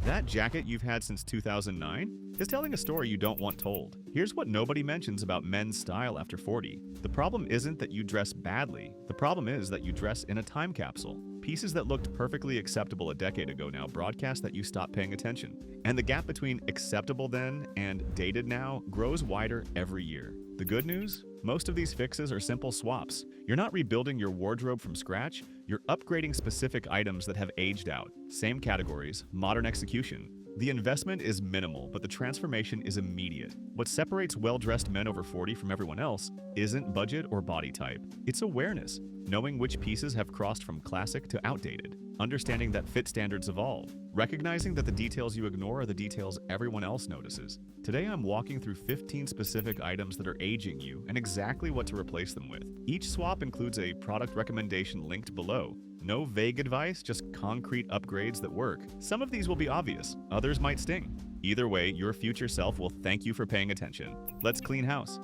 That jacket you've had since 2009 is telling a story you don't want told. Here's what nobody mentions about men's style after 40. The problem isn't that you dress badly. The problem is that you dress in a time capsule. Pieces that looked perfectly acceptable a decade ago now broadcast that you stopped paying attention. And the gap between acceptable then and dated now grows wider every year. The good news? Most of these fixes are simple swaps. You're not rebuilding your wardrobe from scratch, you're upgrading specific items that have aged out. Same categories, modern execution. The investment is minimal, but the transformation is immediate. What separates well-dressed men over 40 from everyone else isn't budget or body type. It's awareness, knowing which pieces have crossed from classic to outdated, understanding that fit standards evolve, recognizing that the details you ignore are the details everyone else notices. Today I'm walking through 15 specific items that are aging you and exactly what to replace them with. Each swap includes a product recommendation linked below. No vague advice, just concrete upgrades that work. Some of these will be obvious, others might sting. Either way, your future self will thank you for paying attention. Let's clean house.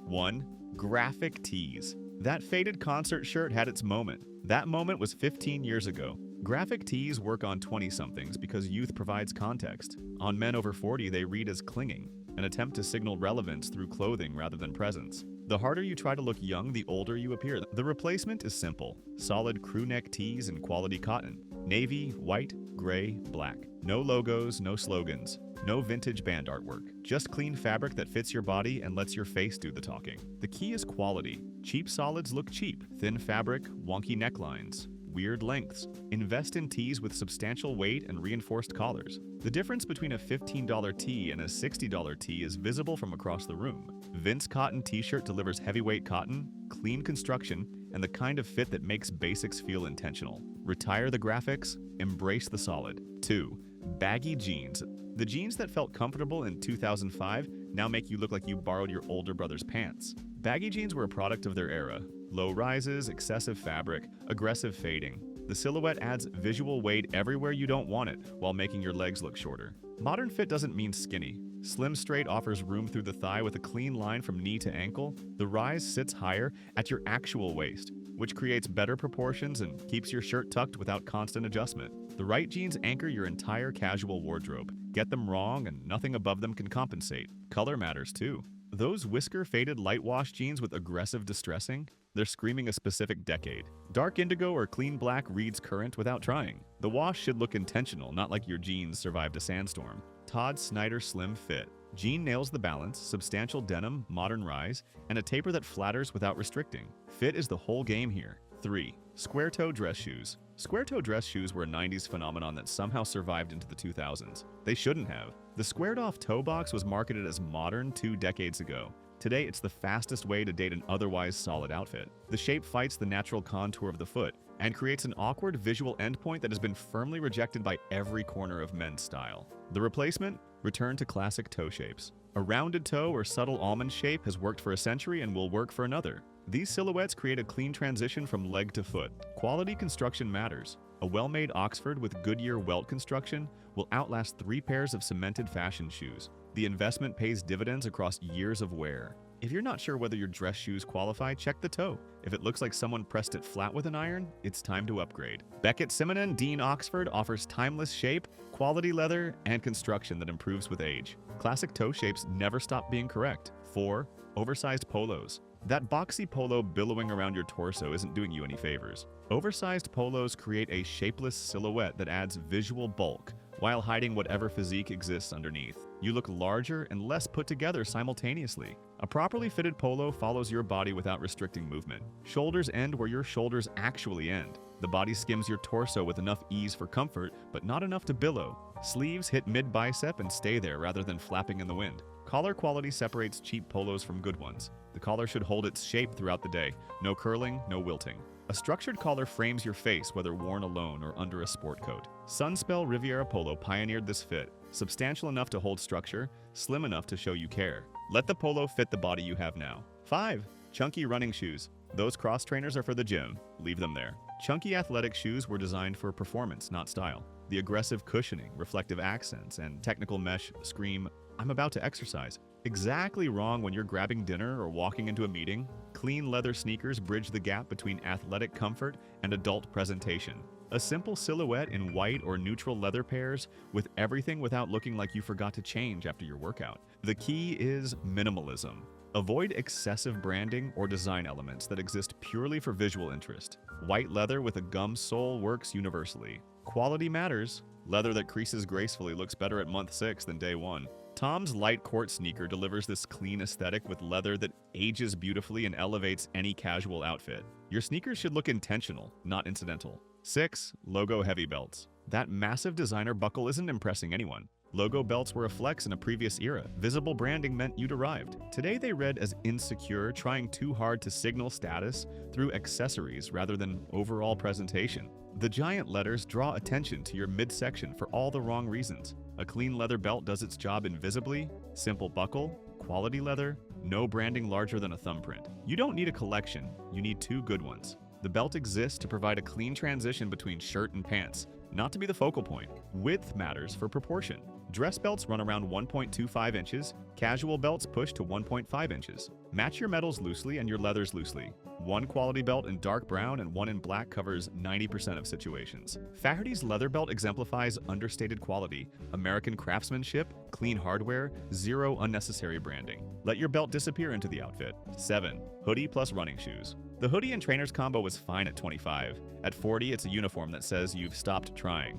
1. Graphic tees. That faded concert shirt had its moment. That moment was 15 years ago. Graphic tees work on 20-somethings because youth provides context. On men over 40, they read as clinging, an attempt to signal relevance through clothing rather than presence. The harder you try to look young, the older you appear. The replacement is simple. Solid crew neck tees in quality cotton. Navy, white, gray, black. No logos, no slogans. No vintage band artwork. Just clean fabric that fits your body and lets your face do the talking. The key is quality. Cheap solids look cheap. Thin fabric, wonky necklines, weird lengths. Invest in tees with substantial weight and reinforced collars. The difference between a $15 tee and a $60 tee is visible from across the room. Vince Cotton t-shirt delivers heavyweight cotton, clean construction, and the kind of fit that makes basics feel intentional. Retire the graphics, embrace the solid. 2. Baggy jeans. The jeans that felt comfortable in 2005 now make you look like you borrowed your older brother's pants. Baggy jeans were a product of their era. Low rises, excessive fabric, aggressive fading. The silhouette adds visual weight everywhere you don't want it, while making your legs look shorter. Modern fit doesn't mean skinny. Slim straight offers room through the thigh with a clean line from knee to ankle. The rise sits higher at your actual waist, which creates better proportions and keeps your shirt tucked without constant adjustment. The right jeans anchor your entire casual wardrobe. Get them wrong and nothing above them can compensate. Color matters too. Those whisker-faded light wash jeans with aggressive distressing? They're screaming a specific decade. Dark indigo or clean black reads current without trying. The wash should look intentional, not like your jeans survived a sandstorm. Todd Snyder Slim Fit. Jean nails the balance, substantial denim, modern rise, and a taper that flatters without restricting. Fit is the whole game here. 3. Square-toe dress shoes. Square-toe dress shoes were a 90s phenomenon that somehow survived into the 2000s. They shouldn't have. The squared-off toe box was marketed as modern 2 decades ago. Today, it's the fastest way to date an otherwise solid outfit. The shape fights the natural contour of the foot and creates an awkward visual endpoint that has been firmly rejected by every corner of men's style. The replacement? Return to classic toe shapes. A rounded toe or subtle almond shape has worked for a century and will work for another. These silhouettes create a clean transition from leg to foot. Quality construction matters. A well-made Oxford with Goodyear welt construction will outlast 3 pairs of cemented fashion shoes. The investment pays dividends across years of wear. If you're not sure whether your dress shoes qualify, check the toe. If it looks like someone pressed it flat with an iron, it's time to upgrade. Beckett Simonon Dean Oxford offers timeless shape, quality leather, and construction that improves with age. Classic toe shapes never stop being correct. 4. Oversized polos. That boxy polo billowing around your torso isn't doing you any favors. Oversized polos create a shapeless silhouette that adds visual bulk while hiding whatever physique exists underneath. You look larger and less put together simultaneously. A properly fitted polo follows your body without restricting movement. Shoulders end where your shoulders actually end. The body skims your torso with enough ease for comfort, but not enough to billow. Sleeves hit mid-bicep and stay there rather than flapping in the wind. Collar quality separates cheap polos from good ones. The collar should hold its shape throughout the day. No curling, no wilting. A structured collar frames your face whether worn alone or under a sport coat. Sunspell Riviera Polo pioneered this fit. Substantial enough to hold structure, slim enough to show you care. Let the polo fit the body you have now. 5. Chunky running shoes. Those cross trainers are for the gym. Leave them there. Chunky athletic shoes were designed for performance, not style. The aggressive cushioning, reflective accents, and technical mesh scream, "I'm about to exercise." Exactly wrong when you're grabbing dinner or walking into a meeting. Clean leather sneakers bridge the gap between athletic comfort and adult presentation. A simple silhouette in white or neutral leather pairs with everything without looking like you forgot to change after your workout. The key is minimalism. Avoid excessive branding or design elements that exist purely for visual interest. White leather with a gum sole works universally. Quality matters. Leather that creases gracefully looks better at month 6 than day 1. Tom's light court sneaker delivers this clean aesthetic with leather that ages beautifully and elevates any casual outfit. Your sneakers should look intentional, not incidental. 6. Logo heavy belts. That massive designer buckle isn't impressing anyone. Logo belts were a flex in a previous era. Visible branding meant you'd arrived. Today they read as insecure, trying too hard to signal status through accessories rather than overall presentation. The giant letters draw attention to your midsection for all the wrong reasons. A clean leather belt does its job invisibly, simple buckle, quality leather, no branding larger than a thumbprint. You don't need a collection, you need 2 good ones. The belt exists to provide a clean transition between shirt and pants, not to be the focal point. Width matters for proportion. Dress belts run around 1.25 inches, casual belts push to 1.5 inches. Match your metals loosely and your leathers loosely. 1 quality belt in dark brown and 1 in black covers 90% of situations. Faherty's leather belt exemplifies understated quality, American craftsmanship, clean hardware, 0 unnecessary branding. Let your belt disappear into the outfit. 7. Hoodie plus running shoes. The hoodie and trainers combo was fine at 25. At 40, it's a uniform that says you've stopped trying.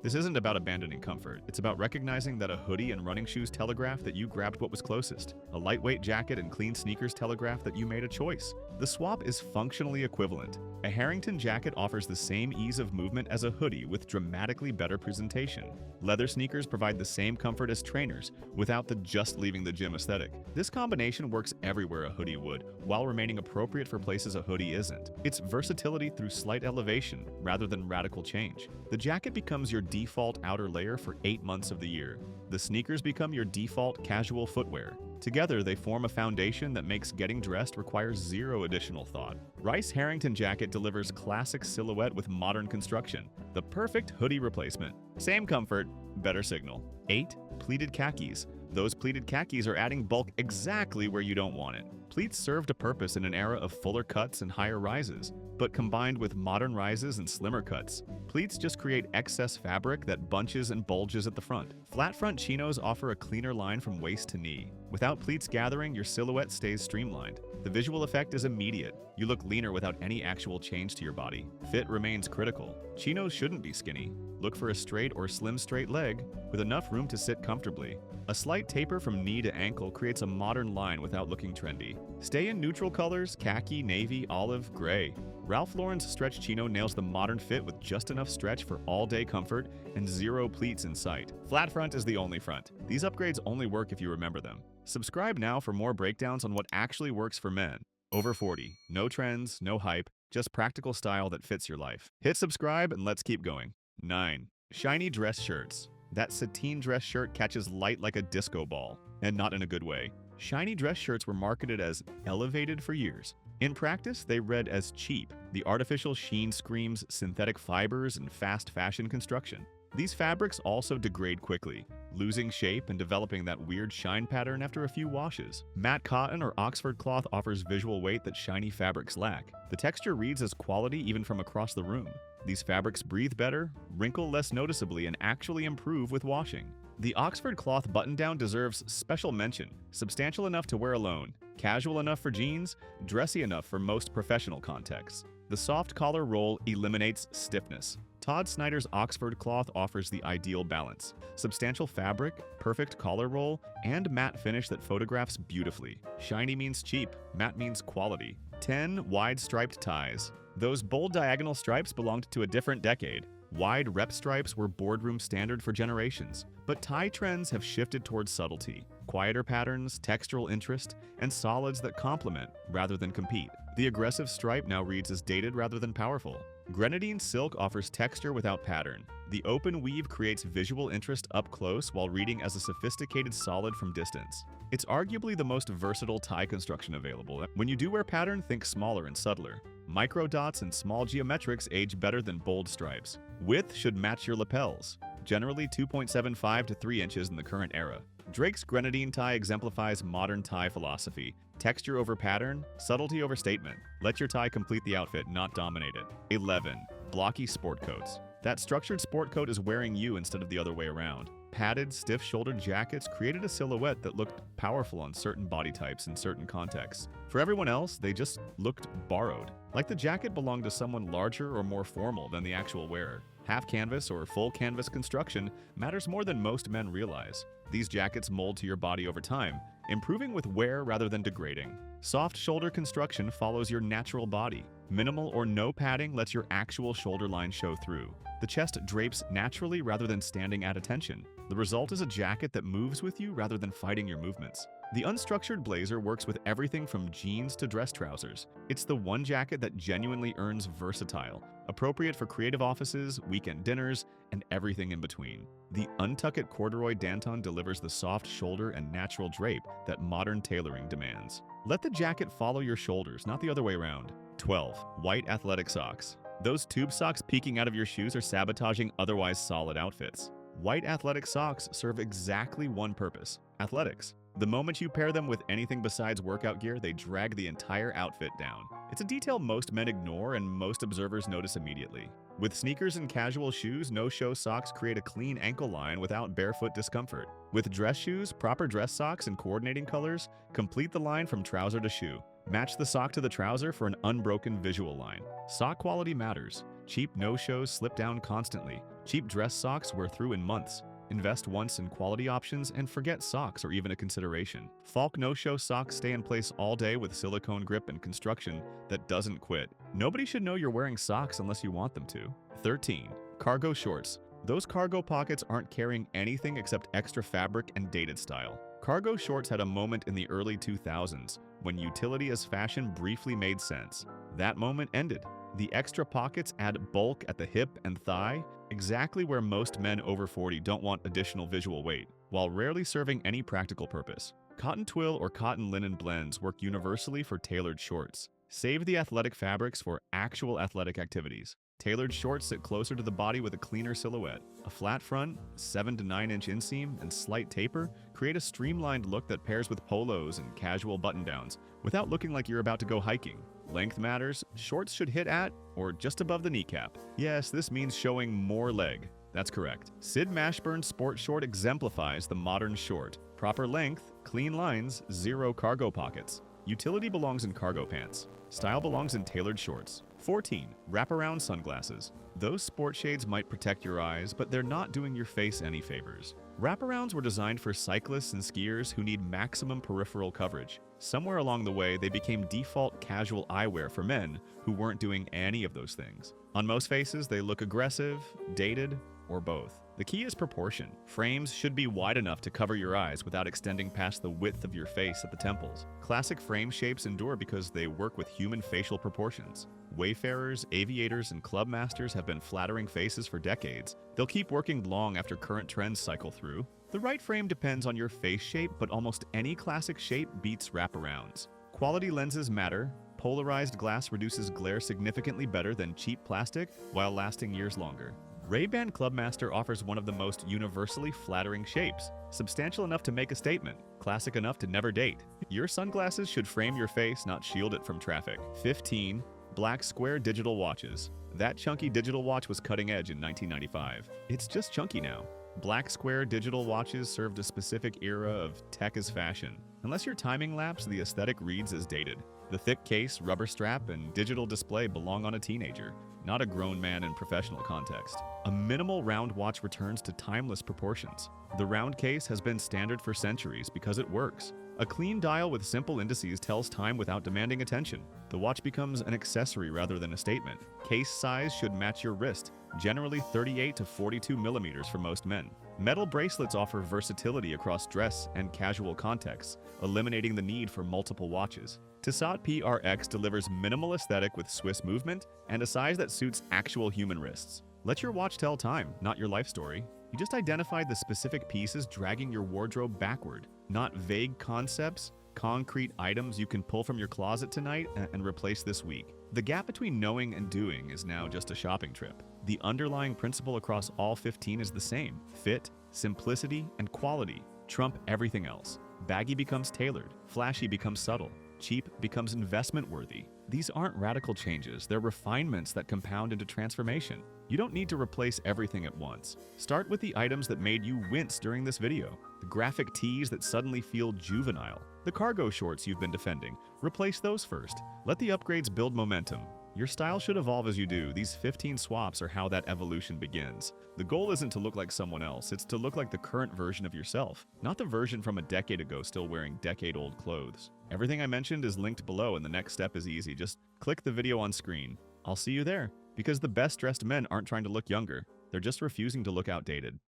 This isn't about abandoning comfort. It's about recognizing that a hoodie and running shoes telegraph that you grabbed what was closest. A lightweight jacket and clean sneakers telegraph that you made a choice. The swap is functionally equivalent. A Harrington jacket offers the same ease of movement as a hoodie with dramatically better presentation. Leather sneakers provide the same comfort as trainers without the just leaving the gym aesthetic. This combination works everywhere a hoodie would, while remaining appropriate for places a hoodie isn't. It's versatility through slight elevation rather than radical change. The jacket becomes your default outer layer for 8 months of the year. The sneakers become your default casual footwear. Together, they form a foundation that makes getting dressed requires 0 additional thought. Rice Harrington jacket delivers classic silhouette with modern construction. The perfect hoodie replacement. Same comfort, better signal. 8. Pleated khakis. Those pleated khakis are adding bulk exactly where you don't want it. Pleats served a purpose in an era of fuller cuts and higher rises, but combined with modern rises and slimmer cuts, pleats just create excess fabric that bunches and bulges at the front. Flat front chinos offer a cleaner line from waist to knee. Without pleats gathering, your silhouette stays streamlined. The visual effect is immediate. You look leaner without any actual change to your body. Fit remains critical. Chinos shouldn't be skinny. Look for a straight or slim straight leg with enough room to sit comfortably. A slight taper from knee to ankle creates a modern line without looking trendy. Stay in neutral colors: khaki, navy, olive, gray. Ralph Lauren's stretch chino nails the modern fit with just enough stretch for all-day comfort and 0 pleats in sight. Flat front is the only front. These upgrades only work if you remember them. Subscribe now for more breakdowns on what actually works for men. Over 40. No trends, no hype, just practical style that fits your life. Hit subscribe and let's keep going. 9. Shiny dress shirts. That sateen dress shirt catches light like a disco ball, and not in a good way. Shiny dress shirts were marketed as elevated for years. In practice, they read as cheap. The artificial sheen screams synthetic fibers and fast fashion construction. These fabrics also degrade quickly, losing shape and developing that weird shine pattern after a few washes. Matte cotton or Oxford cloth offers visual weight that shiny fabrics lack. The texture reads as quality even from across the room. These fabrics breathe better, wrinkle less noticeably, and actually improve with washing. The Oxford cloth button-down deserves special mention. Substantial enough to wear alone, casual enough for jeans, dressy enough for most professional contexts. The soft collar roll eliminates stiffness. Todd Snyder's Oxford cloth offers the ideal balance. Substantial fabric, perfect collar roll, and matte finish that photographs beautifully. Shiny means cheap, matte means quality. 10. Wide striped ties. Those bold diagonal stripes belonged to a different decade. Wide rep stripes were boardroom standard for generations, but tie trends have shifted towards subtlety, quieter patterns, textural interest, and solids that complement rather than compete. The aggressive stripe now reads as dated rather than powerful. Grenadine silk offers texture without pattern. The open weave creates visual interest up close while reading as a sophisticated solid from distance. It's arguably the most versatile tie construction available. When you do wear pattern, think smaller and subtler. Micro dots and small geometrics age better than bold stripes. Width should match your lapels, generally 2.75 to 3 inches in the current era. Drake's grenadine tie exemplifies modern tie philosophy. Texture over pattern, subtlety over statement. Let your tie complete the outfit, not dominate it. 11. Blocky sport coats. That structured sport coat is wearing you instead of the other way around. Padded, stiff-shouldered jackets created a silhouette that looked powerful on certain body types in certain contexts. For everyone else, they just looked borrowed, like the jacket belonged to someone larger or more formal than the actual wearer. Half canvas or full canvas construction matters more than most men realize. These jackets mold to your body over time, improving with wear rather than degrading. Soft shoulder construction follows your natural body. Minimal or no padding lets your actual shoulder line show through. The chest drapes naturally rather than standing at attention. The result is a jacket that moves with you rather than fighting your movements. The unstructured blazer works with everything from jeans to dress trousers. It's the one jacket that genuinely earns versatile, appropriate for creative offices, weekend dinners, and everything in between. The untucked corduroy Danton delivers the soft shoulder and natural drape that modern tailoring demands. Let the jacket follow your shoulders, not the other way around. 12. White athletic socks. Those tube socks peeking out of your shoes are sabotaging otherwise solid outfits. White athletic socks serve exactly one purpose: athletics. The moment you pair them with anything besides workout gear, they drag the entire outfit down. It's a detail most men ignore and most observers notice immediately. With sneakers and casual shoes, no-show socks create a clean ankle line without barefoot discomfort. With dress shoes, proper dress socks and coordinating colors complete the line from trouser to shoe. Match the sock to the trouser for an unbroken visual line. Sock quality matters. Cheap no-shows slip down constantly. Cheap dress socks wear through in months. Invest once in quality options and forget socks are even a consideration. Falk no-show socks stay in place all day with silicone grip and construction that doesn't quit. Nobody should know you're wearing socks unless you want them to. 13. Cargo shorts. Those cargo pockets aren't carrying anything except extra fabric and dated style. Cargo shorts had a moment in the early 2000s when utility as fashion briefly made sense. That moment ended. The extra pockets add bulk at the hip and thigh, exactly where most men over 40 don't want additional visual weight, while rarely serving any practical purpose. Cotton twill or cotton linen blends work universally for tailored shorts. Save the athletic fabrics for actual athletic activities. Tailored shorts sit closer to the body with a cleaner silhouette. A flat front, 7 to 9 inch inseam, and slight taper create a streamlined look that pairs with polos and casual button-downs without looking like you're about to go hiking. Length matters. Shorts should hit at or just above the kneecap. Yes, this means showing more leg. That's correct. Sid Mashburn's sport short exemplifies the modern short. Proper length, clean lines, zero cargo pockets. Utility belongs in cargo pants. Style belongs in tailored shorts. 14. Wraparound sunglasses. Those sport shades might protect your eyes, but they're not doing your face any favors. Wraparounds were designed for cyclists and skiers who need maximum peripheral coverage. Somewhere along the way, they became default casual eyewear for men who weren't doing any of those things. On most faces, they look aggressive, dated, or both. The key is proportion. Frames should be wide enough to cover your eyes without extending past the width of your face at the temples. Classic frame shapes endure because they work with human facial proportions. Wayfarers, aviators, and club masters have been flattering faces for decades. They'll keep working long after current trends cycle through. The right frame depends on your face shape, but almost any classic shape beats wraparounds. Quality lenses matter. Polarized glass reduces glare significantly better than cheap plastic while lasting years longer. Ray-Ban Clubmaster offers one of the most universally flattering shapes, substantial enough to make a statement, classic enough to never date. Your sunglasses should frame your face, not shield it from traffic. 15. Black square digital watches. That chunky digital watch was cutting edge in 1995. It's just chunky now. Black square digital watches served a specific era of tech as fashion. Unless you're timing lapse, the aesthetic reads as dated. The thick case, rubber strap, and digital display belong on a teenager, not a grown man in professional context. A minimal round watch returns to timeless proportions. The round case has been standard for centuries because it works. A clean dial with simple indices tells time without demanding attention. The watch becomes an accessory rather than a statement. Case size should match your wrist, generally 38 to 42 millimeters for most men. Metal bracelets offer versatility across dress and casual contexts, eliminating the need for multiple watches. Tissot PRX delivers minimal aesthetic with Swiss movement and a size that suits actual human wrists. Let your watch tell time, not your life story. You just identified the specific pieces dragging your wardrobe backward, not vague concepts, concrete items you can pull from your closet tonight and replace this week. The gap between knowing and doing is now just a shopping trip. The underlying principle across all 15 is the same. Fit, simplicity, and quality trump everything else. Baggy becomes tailored, flashy becomes subtle, cheap becomes investment worthy. These aren't radical changes, they're refinements that compound into transformation. You don't need to replace everything at once. Start with the items that made you wince during this video. The graphic tees that suddenly feel juvenile. The cargo shorts you've been defending. Replace those first. Let the upgrades build momentum. Your style should evolve as you do. These 15 swaps are how that evolution begins. The goal isn't to look like someone else, it's to look like the current version of yourself, not the version from a decade ago still wearing decade-old clothes. Everything I mentioned is linked below and the next step is easy. Just click the video on screen. I'll see you there, because the best-dressed men aren't trying to look younger, they're just refusing to look outdated.